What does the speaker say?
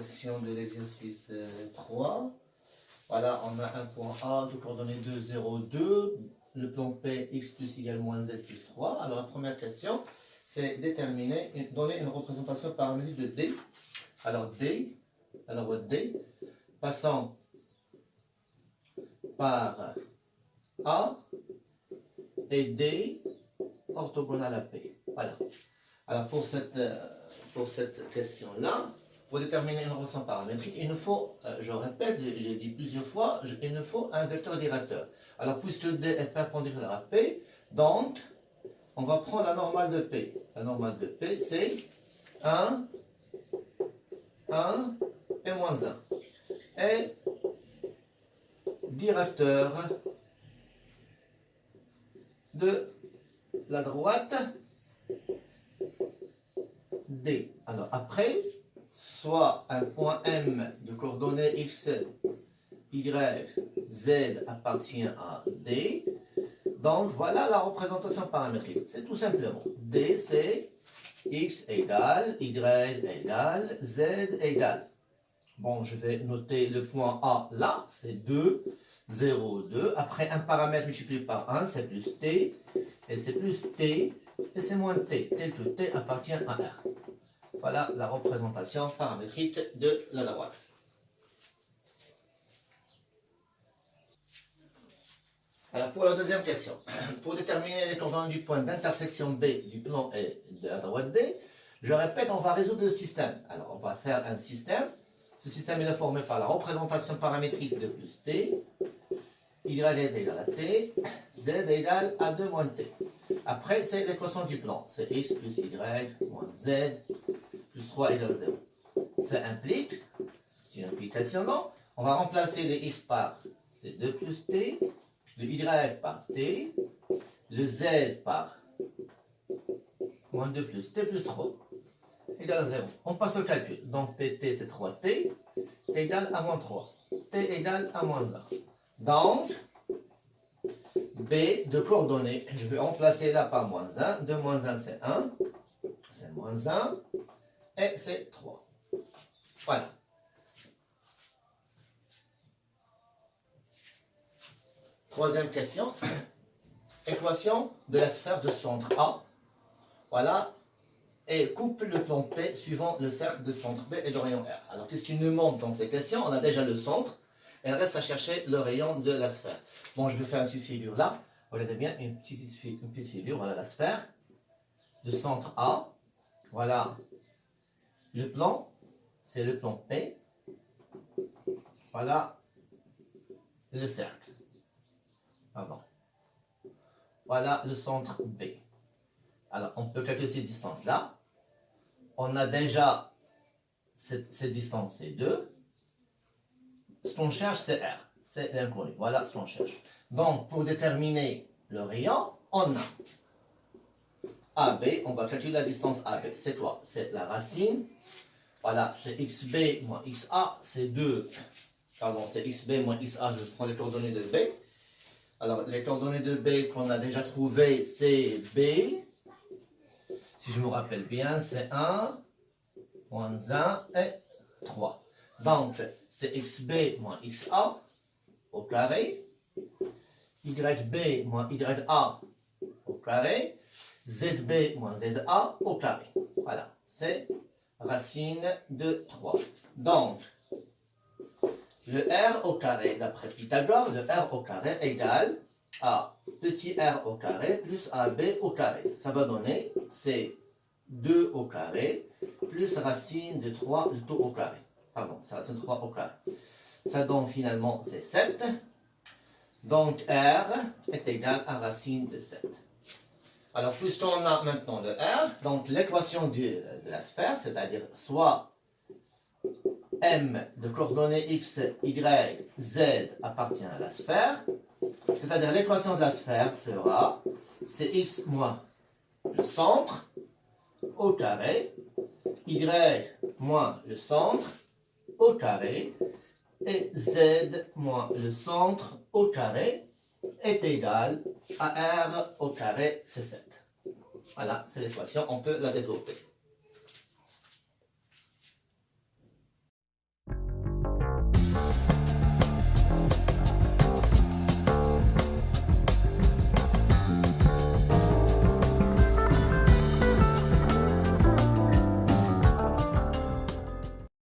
correction de l'exercice 3. Voilà, on a un point A de coordonnées 2, 0, 2. Le plan P, x plus égale moins z plus 3. Alors la première question, c'est donner une représentation paramétrique de D. Alors D, passant par A et D orthogonal à P. Voilà. Alors pour cette question-là, pour déterminer une relation paramétrique, il nous faut, je répète, j'ai dit plusieurs fois, il nous faut un vecteur directeur. Alors puisque D est perpendiculaire à P, donc on va prendre la normale de P. La normale de P, c'est 1, 1 et moins 1. Et directeur de la droite D. Alors après, soit un point M de coordonnées x, y, z appartient à D. Donc voilà la représentation paramétrique. C'est tout simplement D, c'est x égale, y égale, z égale. Bon, je vais noter le point A là, c'est 2, 0, 2. Après, un paramètre multiplié par 1, c'est plus t. Et c'est plus t, et c'est moins t, tel que t appartient à R. Voilà la représentation paramétrique de la droite. Alors pour la deuxième question, pour déterminer les coordonnées du point d'intersection B du plan et de la droite D, je répète, on va résoudre le système. Alors on va faire un système. Ce système est formé par la représentation paramétrique de plus t, y est égal à t, z égale à 2 moins t. Après, c'est l'équation du plan. C'est x plus y moins z plus 3 égale 0. Ça implique, c'est une implication non, on va remplacer les x par c'est 2 plus t, le y par t, le z par moins 2 plus t plus 3 égale à 0. On passe au calcul. Donc tt c'est 3t, égale à moins 3. T égale à moins 1. Donc, B de coordonnées, je vais remplacer là par moins 1. 2 moins 1 c'est 1. C'est moins 1. Et c'est 3. Voilà. Troisième question. Équation de la sphère de centre A. Voilà. Et coupe le plan P suivant le cercle de centre B et de rayon R. Alors, qu'est-ce qu'il nous manque dans ces questions? On a déjà le centre. Il reste à chercher le rayon de la sphère. Bon, je vais faire une petite figure là. Regardez bien, une petite figure. Voilà la sphère de centre A. Voilà le plan. C'est le plan P. Voilà le cercle. Pardon. Voilà le centre B. Alors, on peut calculer ces distances-là. On a déjà cette distance, c'est 2. Ce qu'on cherche, c'est R. C'est l'inconnu. Voilà ce qu'on cherche. Donc, pour déterminer le rayon, on a AB. On va calculer la distance AB. C'est quoi? C'est la racine. Voilà, c'est XB moins XA. C'est 2. Pardon, c'est XB moins XA. Je prends les coordonnées de B. Alors, les coordonnées de B qu'on a déjà trouvées, c'est B. Si je me rappelle bien, c'est 1, moins 1 et 3. Donc, c'est xb moins xa au carré, yb moins ya au carré, zb moins za au carré. Voilà, c'est racine de 3. Donc, le r au carré, d'après Pythagore, le r au carré égale à petit r au carré plus ab au carré. Ça va donner, c'est 2 au carré plus racine de 3 le tout au carré. Pardon, c'est racine de 3 au carré. Ça donne finalement, c'est 7. Donc r est égal à racine de 7. Alors, puisqu'on a maintenant le r, donc l'équation de la sphère, c'est-à-dire soit m de coordonnées x, y, z appartient à la sphère, c'est-à-dire l'équation de la sphère sera cx moins le centre au carré, y moins le centre au carré, et z moins le centre au carré est égal à r au carré, c'est 7. Voilà, c'est l'équation, on peut la développer.